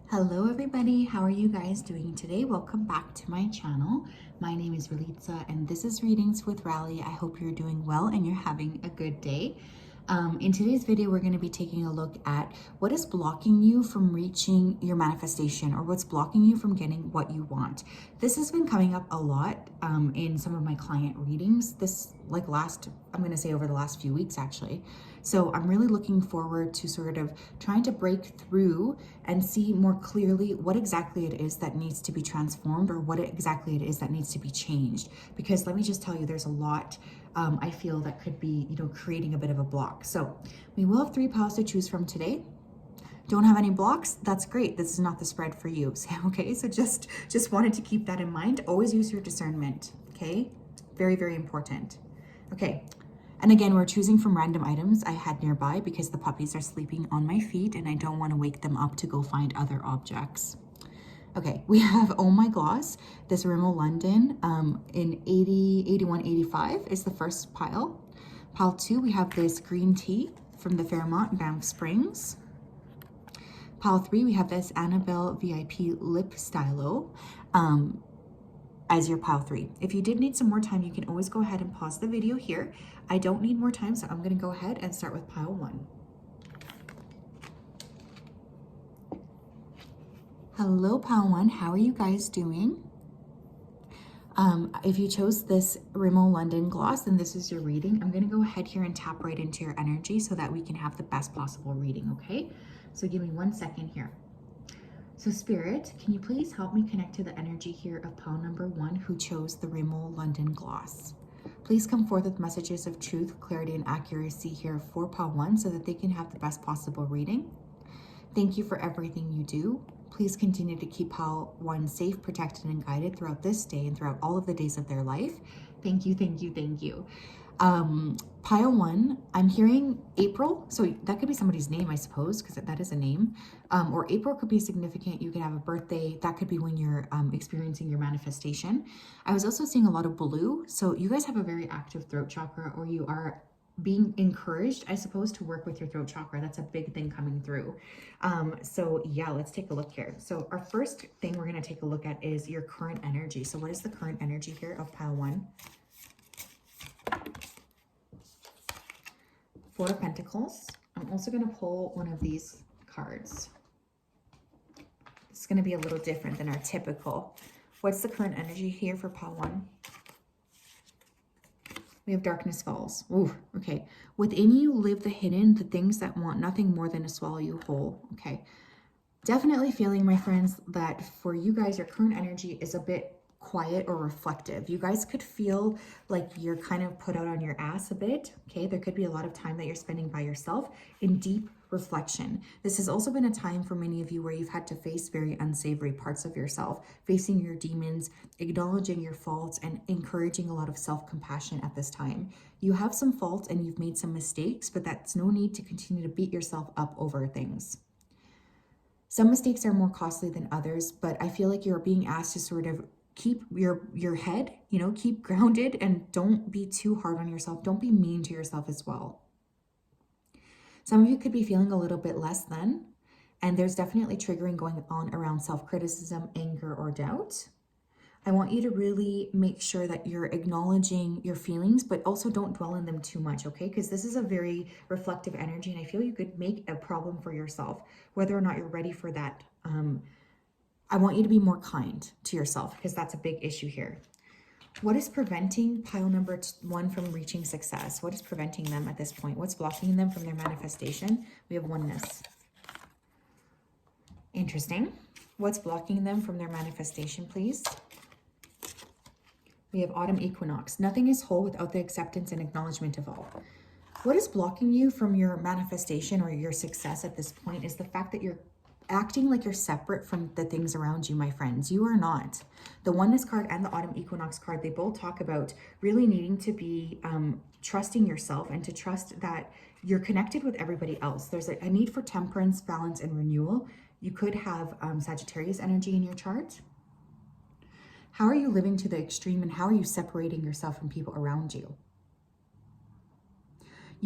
Hello everybody, how are you guys doing today? Welcome back to my channel. My name is Ralitza and this is Readings with Rally. I hope you're doing well and you're having a good day. In today's video, we're going to be taking a look at what is blocking you from reaching your manifestation, or what's blocking you from getting what you want. This has been coming up a lot in some of my client readings I'm going to say over the last few weeks actually. So I'm really looking forward to sort of trying to break through and see more clearly what exactly it is that needs to be transformed, or what exactly it is that needs to be changed. Because let me just tell you, there's a lot I feel that could be, creating a bit of a block. So we will have 3 piles to choose from today. Don't have any blocks? That's great. This is not the spread for you. Okay, so just wanted to keep that in mind. Always use your discernment, okay? Very, very important. Okay, and again, we're choosing from random items I had nearby because the puppies are sleeping on my feet and I don't want to wake them up to go find other objects. Okay, we have Oh My Gloss, this Rimmel London in 80, 81, 85 is the first pile. Pile 2, we have this green tea from the Fairmont Banff Springs. Pile 3, we have this Annabelle VIP Lip Stylo as your pile 3. If you did need some more time, you can always go ahead and pause the video here. I don't need more time, so I'm gonna go ahead and start with pile 1. Hello, pile 1, how are you guys doing? If you chose this Rimmel London gloss, then this is your reading. I'm gonna go ahead here and tap right into your energy so that we can have the best possible reading, okay? So give me 1 second here. So Spirit, can you please help me connect to the energy here of pile number 1 who chose the Rimmel London gloss? Please come forth with messages of truth, clarity, and accuracy here for pile 1 so that they can have the best possible reading. Thank you for everything you do. Please continue to keep pile 1 safe, protected, and guided throughout this day and throughout all of the days of their life. Thank you, thank you, thank you. Pile 1, I'm hearing April, so that could be somebody's name, I suppose, because that is a name. Or April could be significant. You could have a birthday. That could be when you're experiencing your manifestation. I was also seeing a lot of blue, so you guys have a very active throat chakra, or you are being encouraged, I suppose, to work with your throat chakra. That's a big thing coming through. So yeah, let's take a look here. So our first thing we're going to take a look at is your current energy. So what is the current energy here of pile 1? 4 of Pentacles. I'm also going to pull one of these cards. It's going to be a little different than our typical. What's the current energy here for pile 1? We have Darkness Falls. Ooh, okay. Within you live the hidden, the things that want nothing more than to swallow you whole. Okay. Definitely feeling, my friends, that for you guys, your current energy is a bit quiet or reflective. You guys could feel like you're kind of put out on your ass a bit. Okay. There could be a lot of time that you're spending by yourself in deep reflection. This has also been a time for many of you where you've had to face very unsavory parts of yourself, facing your demons, acknowledging your faults, and encouraging a lot of self-compassion at this time. You have some faults and you've made some mistakes, but that's no need to continue to beat yourself up over things. Some mistakes are more costly than others, but I feel like you're being asked to sort of keep your head, keep grounded, and don't be too hard on yourself. Don't be mean to yourself as well. Some of you could be feeling a little bit less than, and there's definitely triggering going on around self-criticism, anger, or doubt. I want you to really make sure that you're acknowledging your feelings, but also don't dwell in them too much, okay? Because this is a very reflective energy, and I feel you could make a problem for yourself, whether or not you're ready for that. I want you to be more kind to yourself because that's a big issue here. What is preventing pile number 1 from reaching success? What is preventing them at this point? What's blocking them from their manifestation? We have Oneness. Interesting. What's blocking them from their manifestation, please? We have Autumn Equinox. Nothing is whole without the acceptance and acknowledgement of all. What is blocking you from your manifestation or your success at this point is the fact that you're acting like you're separate from the things around you, my friends. You are not. The Oneness card and the Autumn Equinox card, they both talk about really needing to be trusting yourself and to trust that you're connected with everybody else. There's a need for temperance, balance, and renewal. You could have Sagittarius energy in your chart. How are you living to the extreme, and how are you separating yourself from people around you?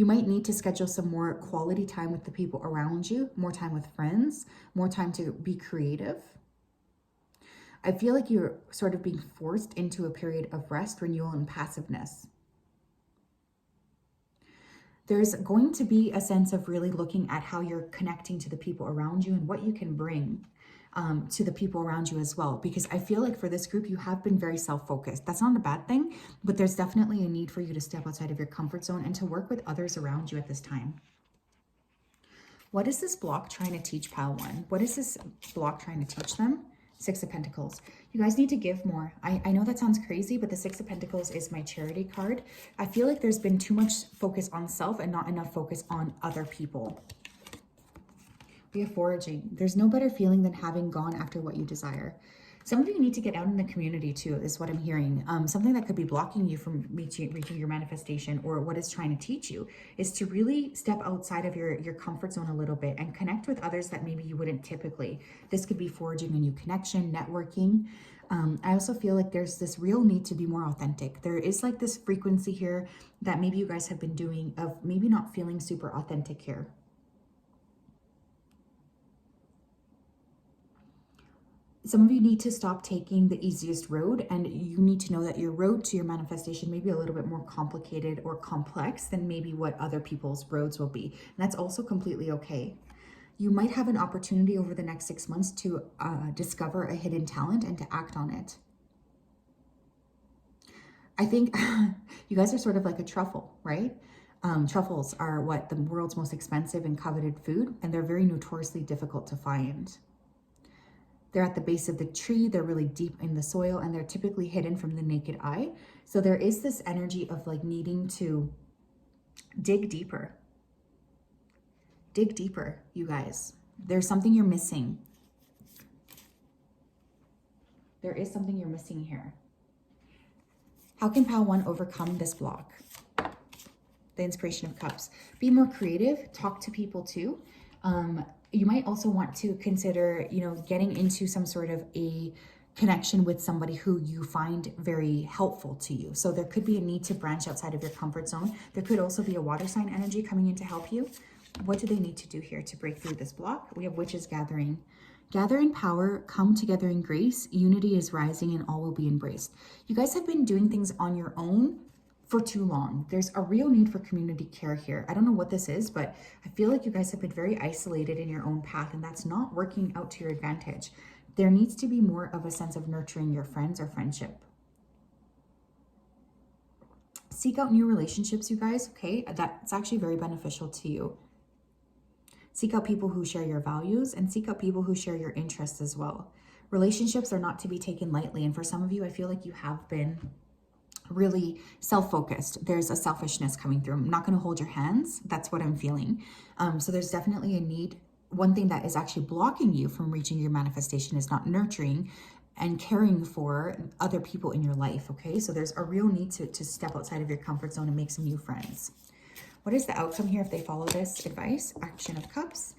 You might need to schedule some more quality time with the people around you, more time with friends, more time to be creative. I feel like you're sort of being forced into a period of rest, renewal, and passiveness. There's going to be a sense of really looking at how you're connecting to the people around you and what you can bring to the people around you as well. Because I feel like for this group, you have been very self-focused. That's not a bad thing, but there's definitely a need for you to step outside of your comfort zone and to work with others around you at this time. What is this block trying to teach Pile 1? What is this block trying to teach them? Six of Pentacles. You guys need to give more. I know that sounds crazy, but the Six of Pentacles is my charity card. I feel like there's been too much focus on self and not enough focus on other people. We have foraging. There's no better feeling than having gone after what you desire. Some of you need to get out in the community too, is what I'm hearing. Something that could be blocking you from reaching your manifestation, or what it's trying to teach you, is to really step outside of your comfort zone a little bit and connect with others that maybe you wouldn't typically. This could be forging a new connection, networking. I also feel like there's this real need to be more authentic. There is like this frequency here that maybe you guys have been doing of maybe not feeling super authentic here. Some of you need to stop taking the easiest road, and you need to know that your road to your manifestation may be a little bit more complicated or complex than maybe what other people's roads will be. And that's also completely okay. You might have an opportunity over the next 6 months to discover a hidden talent and to act on it. I think you guys are sort of like a truffle, right? Truffles are what the world's most expensive and coveted food, and they're very notoriously difficult to find. They're at the base of the tree, they're really deep in the soil, and they're typically hidden from the naked eye. So there is this energy of like needing to dig deeper. Dig deeper, you guys. There's something you're missing. There is something you're missing here. How can Pile 1 overcome this block? The Inspiration of Cups. Be more creative, talk to people too. You might also want to consider, getting into some sort of a connection with somebody who you find very helpful to you. So there could be a need to branch outside of your comfort zone. There could also be a water sign energy coming in to help you. What do they need to do here to break through this block? We have Witches gathering. Gathering power, come together in grace. Unity is rising and all will be embraced. You guys have been doing things on your own for too long. There's a real need for community care here. I don't know what this is, but I feel like you guys have been very isolated in your own path, and that's not working out to your advantage. There needs to be more of a sense of nurturing your friends or friendship. Seek out new relationships, you guys, okay? That's actually very beneficial to you. Seek out people who share your values, and seek out people who share your interests as well. Relationships are not to be taken lightly, and for some of you, I feel like you have been really self-focused. There's a selfishness coming through. I'm not going to hold your hands. That's what I'm feeling. So there's definitely a need. One thing that is actually blocking you from reaching your manifestation is not nurturing and caring for other people in your life, okay? So there's a real need to step outside of your comfort zone and make some new friends. What is the outcome here if they follow this advice? Action of Cups.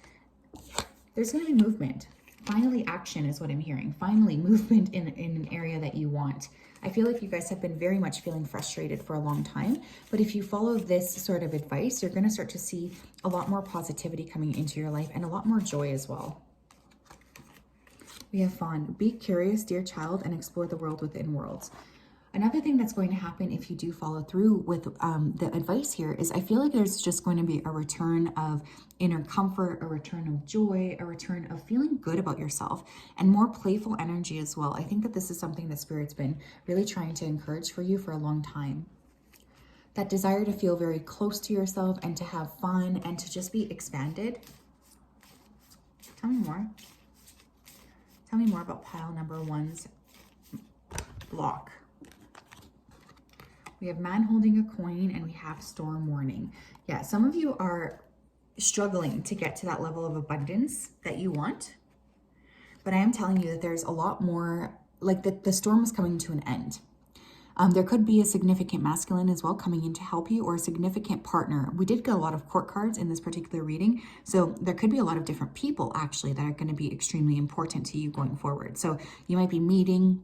There's going to be movement. Finally, action is what I'm hearing. Finally, movement in an area that you want. I feel like you guys have been very much feeling frustrated for a long time, but if you follow this sort of advice, you're going to start to see a lot more positivity coming into your life and a lot more joy as well. We have Fawn. Be curious, dear child, and explore the world within worlds. Another thing that's going to happen if you do follow through with the advice here is I feel like there's just going to be a return of inner comfort, a return of joy, a return of feeling good about yourself, and more playful energy as well. I think that this is something that Spirit's been really trying to encourage for you for a long time. That desire to feel very close to yourself and to have fun and to just be expanded. Tell me more. Tell me more about pile number 1's block. We have Man holding a coin, and we have Storm warning. Yeah, some of you are struggling to get to that level of abundance that you want. But I am telling you that there's a lot more, like the storm is coming to an end. There could be a significant masculine as well coming in to help you, or a significant partner. We did get a lot of court cards in this particular reading. So there could be a lot of different people actually that are going to be extremely important to you going forward. So you might be meeting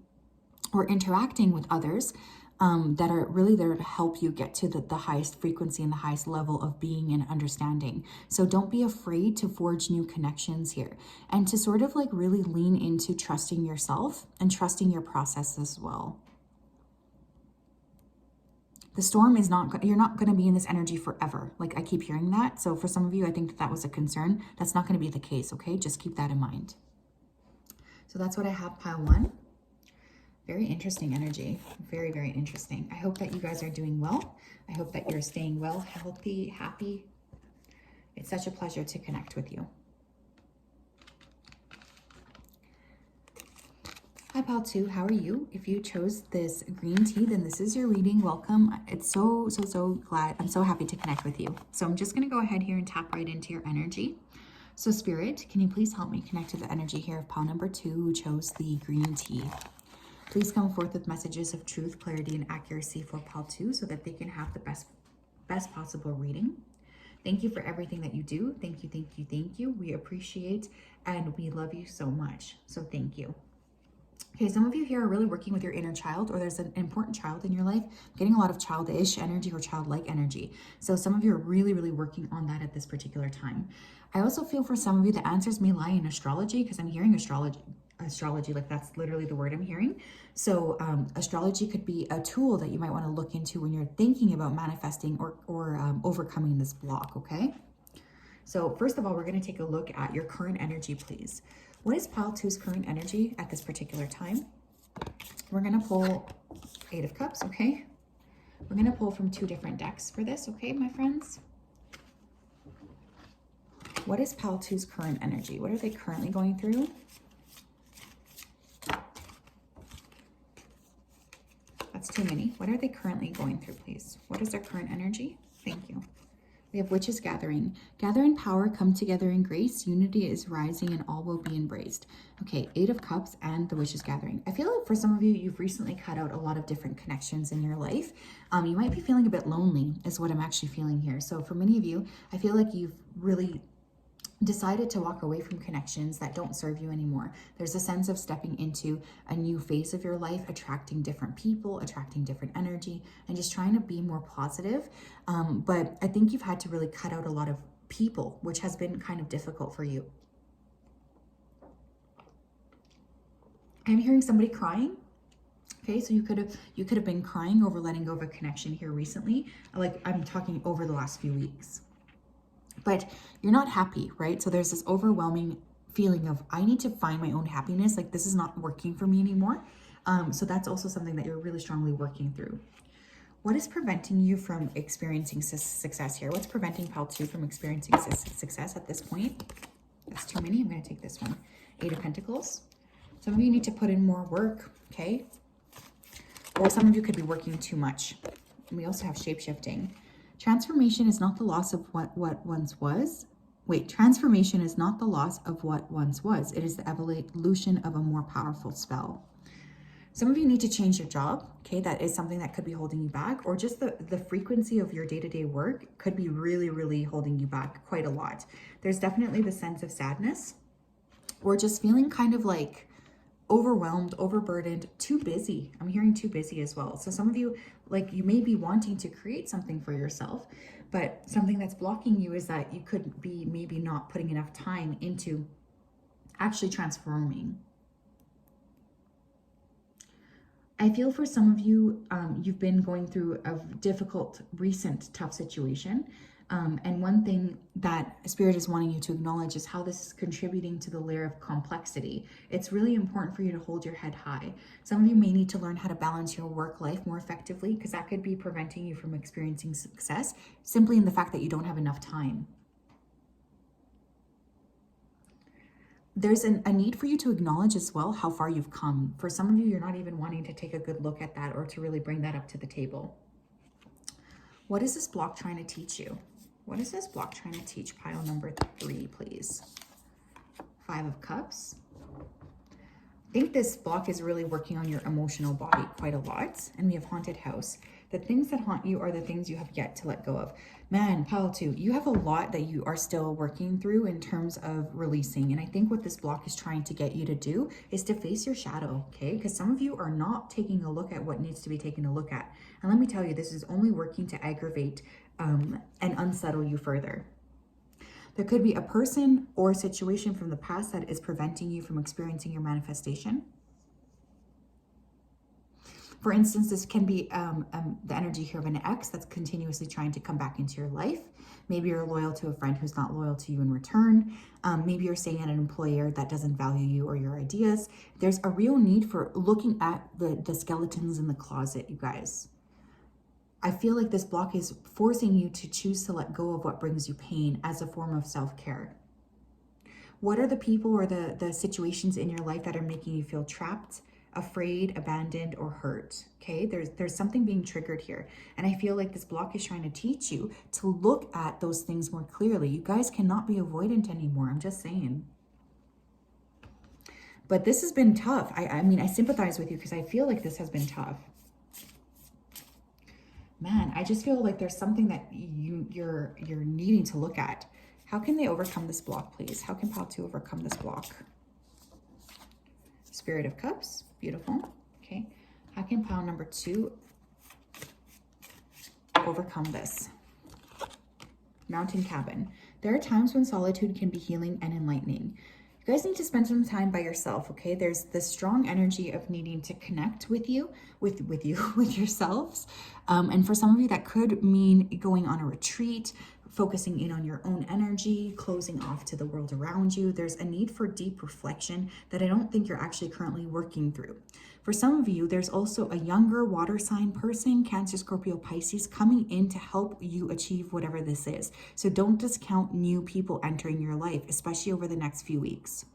or interacting with others that are really there to help you get to the highest frequency and the highest level of being and understanding. So don't be afraid to forge new connections here, and to sort of like really lean into trusting yourself and trusting your process as well. The storm is not, you're not going to be in this energy forever. Like I keep hearing that. So for some of you, I think that was a concern. That's not going to be the case. Okay. Just keep that in mind. So that's what I have, pile 1. Very interesting energy. Very, very interesting. I hope that you guys are doing well. I hope that you're staying well, healthy, happy. It's such a pleasure to connect with you. Hi, pile 2. How are you? If you chose this green tea, then this is your reading. Welcome. It's so glad. I'm so happy to connect with you. So I'm just going to go ahead here and tap right into your energy. So Spirit, can you please help me connect to the energy here of pile number 2 who chose the green tea? Please come forth with messages of truth, clarity, and accuracy for pile 2 so that they can have the best possible reading. Thank you for everything that you do. Thank you, thank you, thank you. We appreciate and we love you so much. So thank you. Okay, some of you here are really working with your inner child, or there's an important child in your life. I'm getting a lot of childish energy or childlike energy. So some of you are really working on that at this particular time. I also feel for some of you the answers may lie in astrology, because I'm hearing astrology, like that's literally the word I'm hearing. So astrology could be a tool that you might want to look into when you're thinking about manifesting or overcoming this block, okay? So first of all, we're going to take a look at your current energy, please. What is pile 2's current energy at this particular time? We're going to pull 8 of Cups, okay? We're going to pull from 2 different decks for this, okay, my friends? What is pile 2's current energy? What are they currently going through? That's too many. What are they currently going through, please? What is their current energy? Thank you. We have Witches gathering. Gather in power, come together in grace. Unity is rising and all will be embraced. Okay, 8 of Cups and the Witches gathering. I feel like for some of you, you've recently cut out a lot of different connections in your life. You might be feeling a bit lonely is what I'm actually feeling here. So for many of you, I feel like you've really decided to walk away from connections that don't serve you anymore. There's a sense of stepping into a new phase of your life, attracting different people, attracting different energy, and just trying to be more positive. But I think you've had to really cut out a lot of people, which has been kind of difficult for you. I'm hearing somebody crying. Okay, so you could have been crying over letting go of a connection here recently. Like I'm talking over the last few weeks. But you're not happy, right? So there's this overwhelming feeling of, I need to find my own happiness. Like this is not working for me anymore. So that's also something that you're really strongly working through. What is preventing you from experiencing success here? What's preventing pile 2 from experiencing success at this point? That's too many. I'm going to take this one. 8 of Pentacles. Some of you need to put in more work, okay? Or some of you could be working too much. And we also have shape-shifting. Transformation is not the loss of what once was. Wait, transformation is not the loss of what once was. It is the evolution of a more powerful spell. Some of you need to change your job, okay? That is something that could be holding you back, or just the frequency of your day-to-day work could be really holding you back quite a lot. There's definitely the sense of sadness, or just feeling kind of like overwhelmed, overburdened, too busy. I'm hearing too busy as well. So some of you, like you may be wanting to create something for yourself, but something that's blocking you is that you could be maybe not putting enough time into actually transforming. I feel for some of you, you've been going through a difficult, recent, tough situation. And one thing that Spirit is wanting you to acknowledge is how this is contributing to the layer of complexity. It's really important for you to hold your head high. Some of you may need to learn how to balance your work life more effectively, because that could be preventing you from experiencing success simply in the fact that you don't have enough time. There's a need for you to acknowledge as well how far you've come. For some of you, you're not even wanting to take a good look at that or to really bring that up to the table. What is this block trying to teach you? What is this block trying to teach? Pile number 3, please. 5 of Cups. I think this block is really working on your emotional body quite a lot. And we have Haunted House. The things that haunt you are the things you have yet to let go of. Man, pile 2, you have a lot that you are still working through in terms of releasing. And I think what this block is trying to get you to do is to face your shadow, okay? Because some of you are not taking a look at what needs to be taken a look at. And let me tell you, this is only working to aggravate and unsettle you further. There could be a person or a situation from the past that is preventing you from experiencing your manifestation. For instance, this can be the energy here of an ex that's continuously trying to come back into your life. Maybe you're loyal to a friend who's not loyal to you in return. Maybe you're staying at an employer that doesn't value you or your ideas. There's a real need for looking at the skeletons in the closet, you guys. I feel like this block is forcing you to choose to let go of what brings you pain as a form of self-care. What are the people or the situations in your life that are making you feel trapped, afraid, abandoned, or hurt? Okay, there's something being triggered here. And I feel like this block is trying to teach you to look at those things more clearly. You guys cannot be avoidant anymore. I'm just saying. But this has been tough. I mean, I sympathize with you because I feel like this has been tough. Man, I just feel like there's something that you're needing to look at. How can they overcome this block, please? How can pile 2 overcome this block? Spirit of Cups, beautiful. Okay, how can pile number 2 overcome this? Mountain Cabin. There are times when solitude can be healing and enlightening. You guys need to spend some time by yourself, okay? There's this strong energy of needing to connect with you, with yourselves. And for some of you, that could mean going on a retreat, focusing in on your own energy, closing off to the world around you. There's a need for deep reflection that I don't think you're actually currently working through. For some of you, there's also a younger water sign person, Cancer, Scorpio, Pisces, coming in to help you achieve whatever this is. So don't discount new people entering your life, especially over the next few weeks.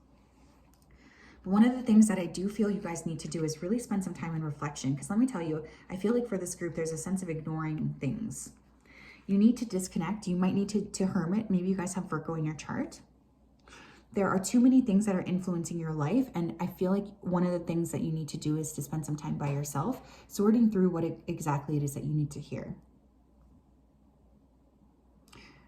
One of the things that I do feel you guys need to do is really spend some time in reflection. Because let me tell you, I feel like for this group, there's a sense of ignoring things. You need to disconnect. You might need to hermit. Maybe you guys have Virgo in your chart. There are too many things that are influencing your life. And I feel like one of the things that you need to do is to spend some time by yourself, sorting through what exactly it is that you need to hear.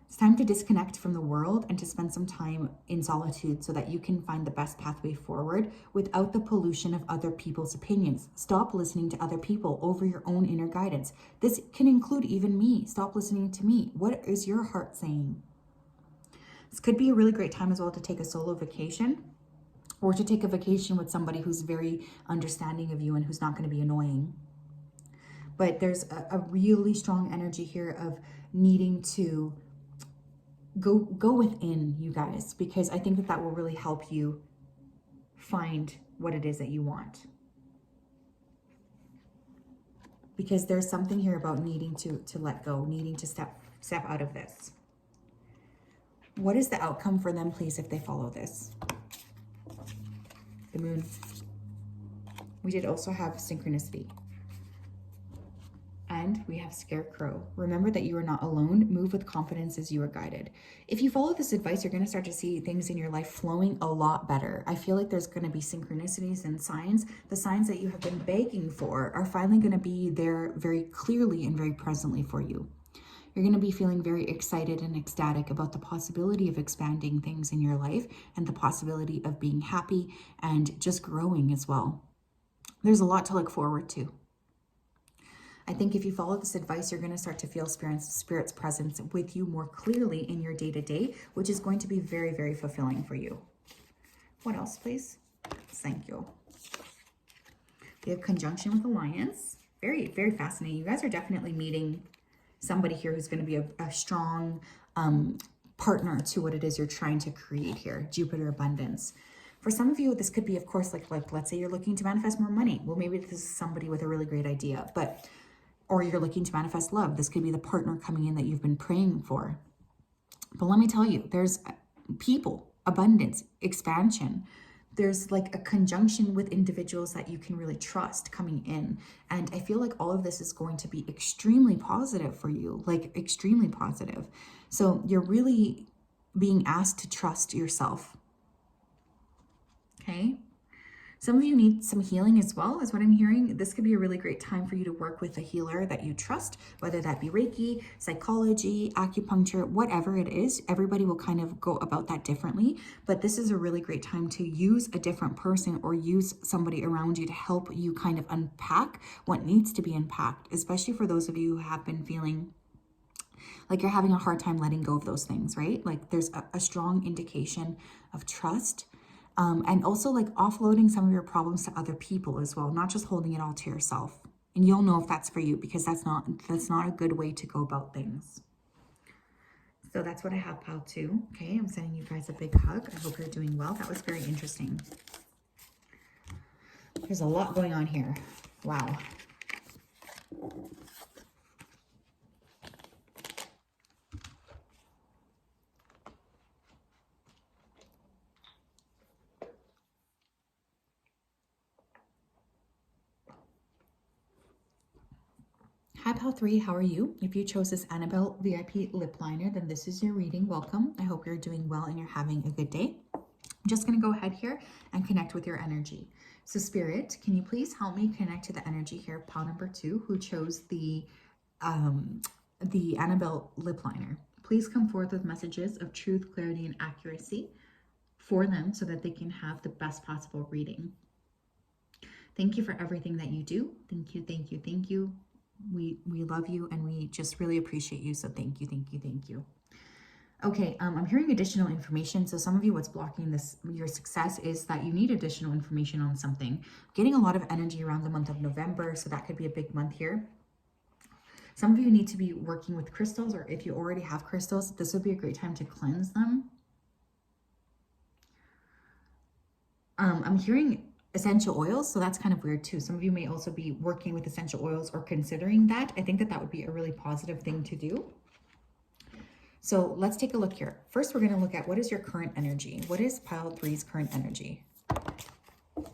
It's time to disconnect from the world and to spend some time in solitude so that you can find the best pathway forward without the pollution of other people's opinions. Stop listening to other people over your own inner guidance. This can include even me. Stop listening to me. What is your heart saying? This could be a really great time as well to take a solo vacation, or to take a vacation with somebody who's very understanding of you and who's not going to be annoying. But there's a really strong energy here of needing to go within, you guys, because I think that will really help you find what it is that you want. Because there's something here about needing to let go, needing to step out of this. What is the outcome for them, please, if they follow this? The Moon. We did also have Synchronicity. And we have Scarecrow. Remember that you are not alone. Move with confidence as you are guided. If you follow this advice, you're going to start to see things in your life flowing a lot better. I feel like there's going to be synchronicities and signs. The signs that you have been begging for are finally going to be there very clearly and very presently for you. You're going to be feeling very excited and ecstatic about the possibility of expanding things in your life and the possibility of being happy and just growing as well. There's a lot to look forward to. I think if you follow this advice, you're going to start to feel Spirit's presence with you more clearly in your day-to-day, which is going to be very, very fulfilling for you. What else, please? Thank you. We have conjunction with Alliance. Very, very fascinating. You guys are definitely meeting somebody here who's going to be a strong partner to what it is you're trying to create here. Jupiter abundance. For some of you, this could be, of course, like let's say you're looking to manifest more money. Well, maybe this is somebody with a really great idea, or you're looking to manifest love. This could be the partner coming in that you've been praying for. But let me tell you, there's people, abundance, expansion. There's like a conjunction with individuals that you can really trust coming in. And I feel like all of this is going to be extremely positive for you, like extremely positive. So you're really being asked to trust yourself. Okay? Some of you need some healing as well, is what I'm hearing. This could be a really great time for you to work with a healer that you trust, whether that be Reiki, psychology, acupuncture, whatever it is. Everybody will kind of go about that differently, but this is a really great time to use a different person or use somebody around you to help you kind of unpack what needs to be unpacked, especially for those of you who have been feeling like you're having a hard time letting go of those things, right? Like there's a strong indication of trust. And also like offloading some of your problems to other people as well, not just holding it all to yourself. And you'll know if that's for you, because that's not a good way to go about things. So that's what I have, pile 2. Okay, I'm sending you guys a big hug. I hope you're doing well. That was very interesting. There's a lot going on here. Wow. Hi, pile 3, how are you? If you chose this Annabelle VIP lip liner, then this is your reading. Welcome. I hope you're doing well and you're having a good day. I'm just going to go ahead here and connect with your energy. So Spirit, can you please help me connect to the energy here, pile number 2, who chose the Annabelle lip liner. Please come forth with messages of truth, clarity, and accuracy for them so that they can have the best possible reading. Thank you for everything that you do. Thank you, thank you, thank you. We love you and we just really appreciate you. So thank you, thank you, thank you. Okay, I'm hearing additional information. So some of you, what's blocking this, your success, is that you need additional information on something. Getting a lot of energy around the month of November, so that could be a big month here. Some of you need to be working with crystals, or if you already have crystals, this would be a great time to cleanse them. I'm hearing essential oils, so that's kind of weird too. Some of you may also be working with essential oils or considering that. I think that that would be a really positive thing to do. So let's take a look here. First, we're going to look at what is your current energy. What is pile 3's current energy? The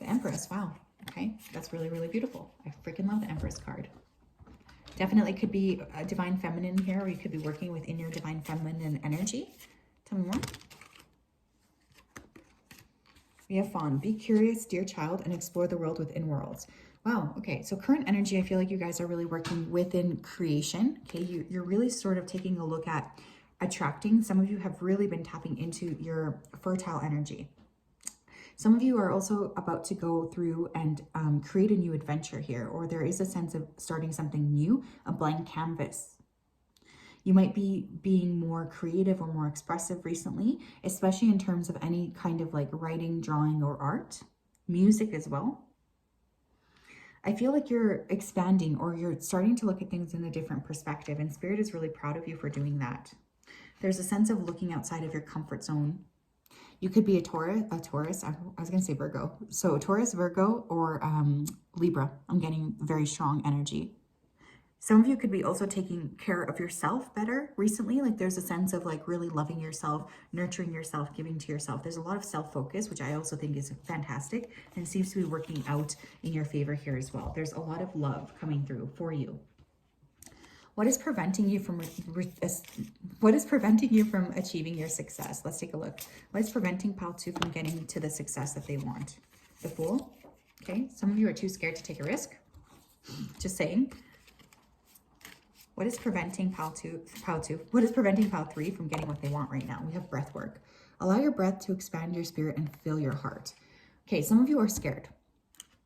Empress. Wow. Okay, that's really, really beautiful. I freaking love the Empress card. Definitely could be a divine feminine here, or you could be working within your divine feminine energy. Tell me more. We have Fawn. Be curious, dear child, and explore the world within worlds. Wow, okay, so current energy, I feel like you guys are really working within creation. Okay, you're really sort of taking a look at attracting. Some of you have really been tapping into your fertile energy. Some of you are also about to go through and create a new adventure here, or there is a sense of starting something new, a blank canvas. You might be being more creative or more expressive recently, especially in terms of any kind of like writing, drawing, or art, music as well. I feel like you're expanding, or you're starting to look at things in a different perspective, and Spirit is really proud of you for doing that. There's a sense of looking outside of your comfort zone. You could be a Taurus, I was going to say Virgo. So Taurus, Virgo, or Libra. I'm getting very strong energy. Some of you could be also taking care of yourself better recently. Like there's a sense of like really loving yourself, nurturing yourself, giving to yourself. There's a lot of self-focus, which I also think is fantastic, and seems to be working out in your favor here as well. There's a lot of love coming through for you. What is preventing you from achieving your success? Let's take a look. What is preventing pile 2 from getting to the success that they want? The Fool. Okay, some of you are too scared to take a risk. Just saying. What is preventing pile 2? What is preventing pile 3 from getting what they want right now? We have breath work. Allow your breath to expand your spirit and fill your heart. Okay, some of you are scared.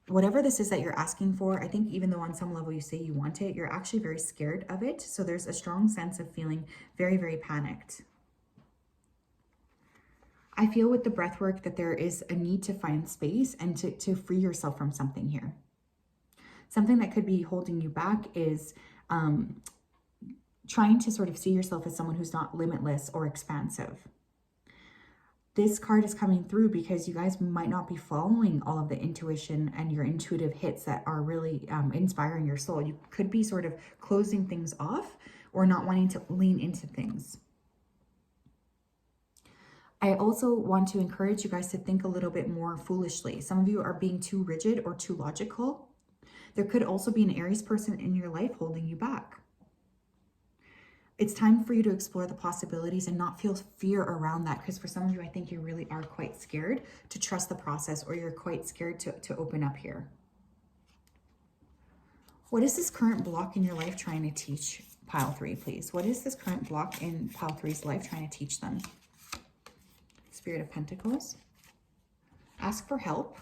Whatever this is that you're asking for, I think even though on some level you say you want it, you're actually very scared of it. So there's a strong sense of feeling very, very panicked. I feel with the breath work that there is a need to find space and to free yourself from something here. Something that could be holding you back is trying to sort of see yourself as someone who's not limitless or expansive. This card is coming through because you guys might not be following all of the intuition and your intuitive hits that are really inspiring your soul. You could be sort of closing things off or not wanting to lean into things. I also want to encourage you guys to think a little bit more foolishly. Some of you are being too rigid or too logical. There could also be an Aries person in your life holding you back. It's time for you to explore the possibilities and not feel fear around that. Because for some of you, I think you really are quite scared to trust the process, or you're quite scared to open up here. What is this current block in your life trying to teach pile 3, please? What is this current block in pile 3's life trying to teach them? Spirit of Pentacles. Ask for help.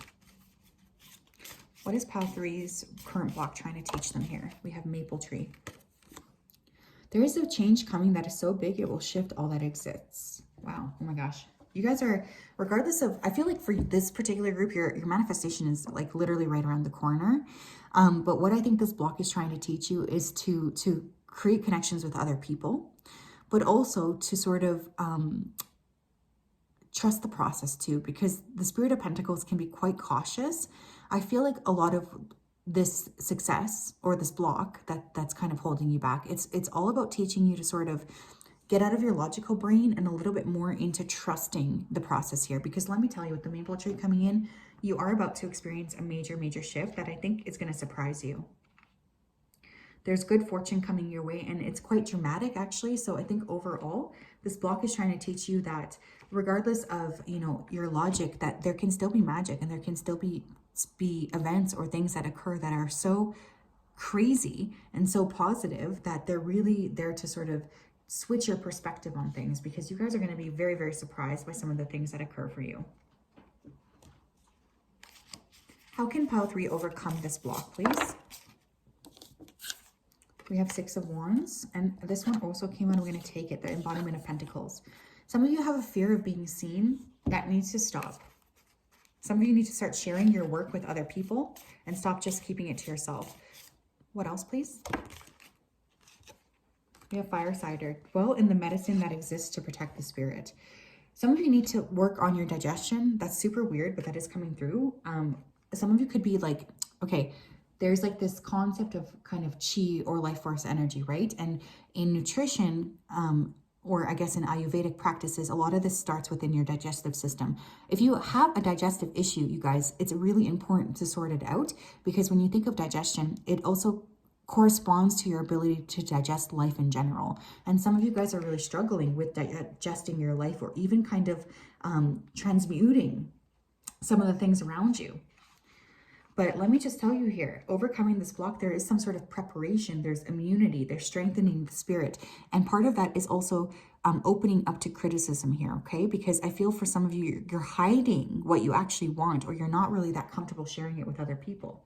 What is pile 3's current block trying to teach them here? We have Maple Tree. There is a change coming that is so big, it will shift all that exists. Wow. Oh my gosh. You guys are, regardless of, I feel like for this particular group, your manifestation is like literally right around the corner. But what I think this block is trying to teach you is to create connections with other people, but also to sort of trust the process too, because the Spirit of Pentacles can be quite cautious. I feel like a lot of this success or this block that's kind of holding you back, it's all about teaching you to sort of get out of your logical brain and a little bit more into trusting the process here. Because let me tell you, with the Maple Tree coming in, you are about to experience a major shift that I think is going to surprise you. There's good fortune coming your way, and it's quite dramatic actually. So I think overall, this block is trying to teach you that regardless of, you know, your logic, that there can still be magic, and there can still be events or things that occur that are so crazy and so positive that they're really there to sort of switch your perspective on things, because you guys are going to be very surprised by some of the things that occur for you. How can pile 3 overcome this block, please? We have 6 of Wands, and this one also came out. I'm going to take it, the embodiment of Pentacles. Some of you have a fear of being seen. That needs to stop. Some of you need to start sharing your work with other people and stop just keeping it to yourself. What else, please? We have Firesider. Dwell in the medicine that exists to protect the spirit. Some of you need to work on your digestion. That's super weird, but that is coming through. Some of you could be like, okay, there's like this concept of kind of chi or life force energy, right? And in nutrition, or I guess in Ayurvedic practices, a lot of this starts within your digestive system. If you have a digestive issue, you guys, it's really important to sort it out, because when you think of digestion, it also corresponds to your ability to digest life in general. And some of you guys are really struggling with digesting your life, or even kind of transmuting some of the things around you. But let me just tell you here, overcoming this block, there is some sort of preparation, there's immunity, there's strengthening the spirit. And part of that is also opening up to criticism here, okay? Because I feel for some of you, you're hiding what you actually want, or you're not really that comfortable sharing it with other people.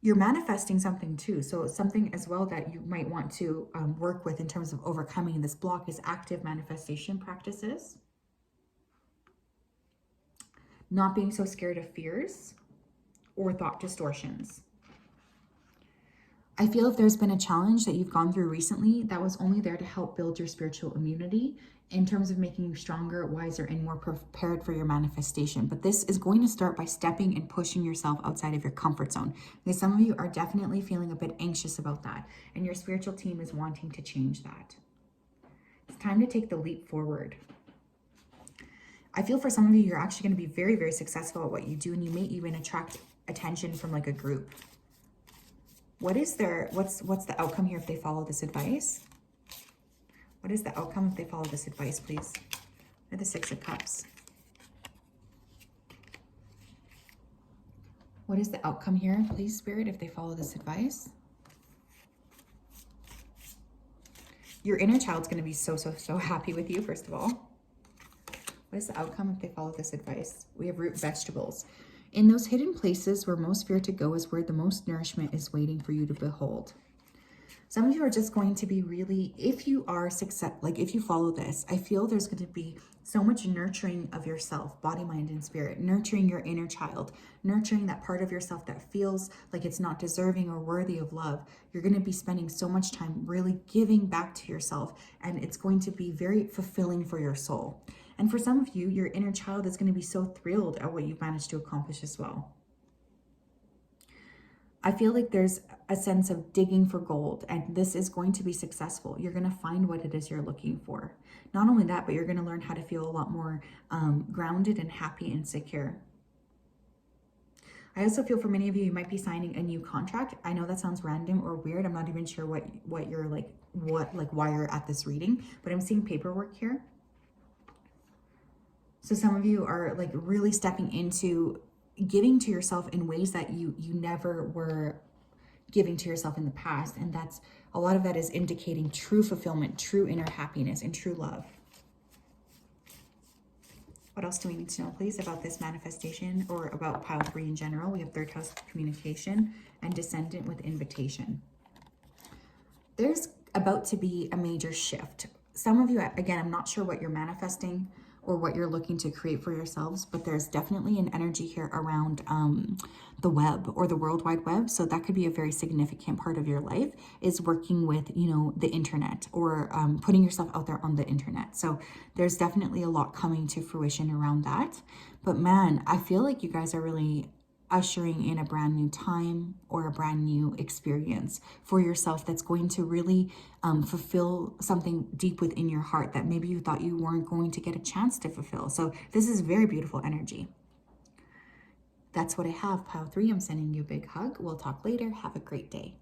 You're manifesting something too. So something as well that you might want to work with in terms of overcoming this block is active manifestation practices. Not being so scared of fears or thought distortions. I feel if there's been a challenge that you've gone through recently, that was only there to help build your spiritual immunity in terms of making you stronger, wiser, and more prepared for your manifestation. But this is going to start by stepping and pushing yourself outside of your comfort zone. Because some of you are definitely feeling a bit anxious about that, and your spiritual team is wanting to change that. It's time to take the leap forward. I feel for some of you, you're actually going to be very successful at what you do, and you may even attract attention from like a group. What's the outcome here if they follow this advice? What is the outcome if they follow this advice, please? Or the 6 of Cups. What is the outcome here, please, Spirit, if they follow this advice? Your inner child's going to be so happy with you, first of all. What is the outcome if they follow this advice? We have root vegetables. In those hidden places where most fear to go is where the most nourishment is waiting for you to behold. Some of you are just going to be really, if you are if you follow this, I feel there's going to be so much nurturing of yourself, body, mind, and spirit, nurturing your inner child, nurturing that part of yourself that feels like it's not deserving or worthy of love. You're going to be spending so much time really giving back to yourself, and it's going to be very fulfilling for your soul. And for some of you, your inner child is going to be so thrilled at what you've managed to accomplish as well. I feel like there's a sense of digging for gold, and this is going to be successful. You're going to find what it is you're looking for. Not only that, but you're going to learn how to feel a lot more grounded and happy and secure. I also feel for many of you, you might be signing a new contract. I know that sounds random or weird. I'm not even sure what you're like, why you're at this reading, but I'm seeing paperwork here. So some of you are like really stepping into giving to yourself in ways that you never were giving to yourself in the past. And that's a lot of that is indicating true fulfillment, true inner happiness, and true love. What else do we need to know, please, about this manifestation or about pile 3 in general? We have third house communication and descendant with invitation. There's about to be a major shift. Some of you, again, I'm not sure what you're manifesting or what you're looking to create for yourselves, but there's definitely an energy here around the web or the World Wide Web. So that could be a very significant part of your life, is working with, you know, the internet or putting yourself out there on the internet. So there's definitely a lot coming to fruition around that. But man, I feel like you guys are really ushering in a brand new time or a brand new experience for yourself that's going to really fulfill something deep within your heart that maybe you thought you weren't going to get a chance to fulfill. So this is very beautiful energy. That's what I have, pile 3. I'm sending you a big hug. We'll talk later. Have a great day.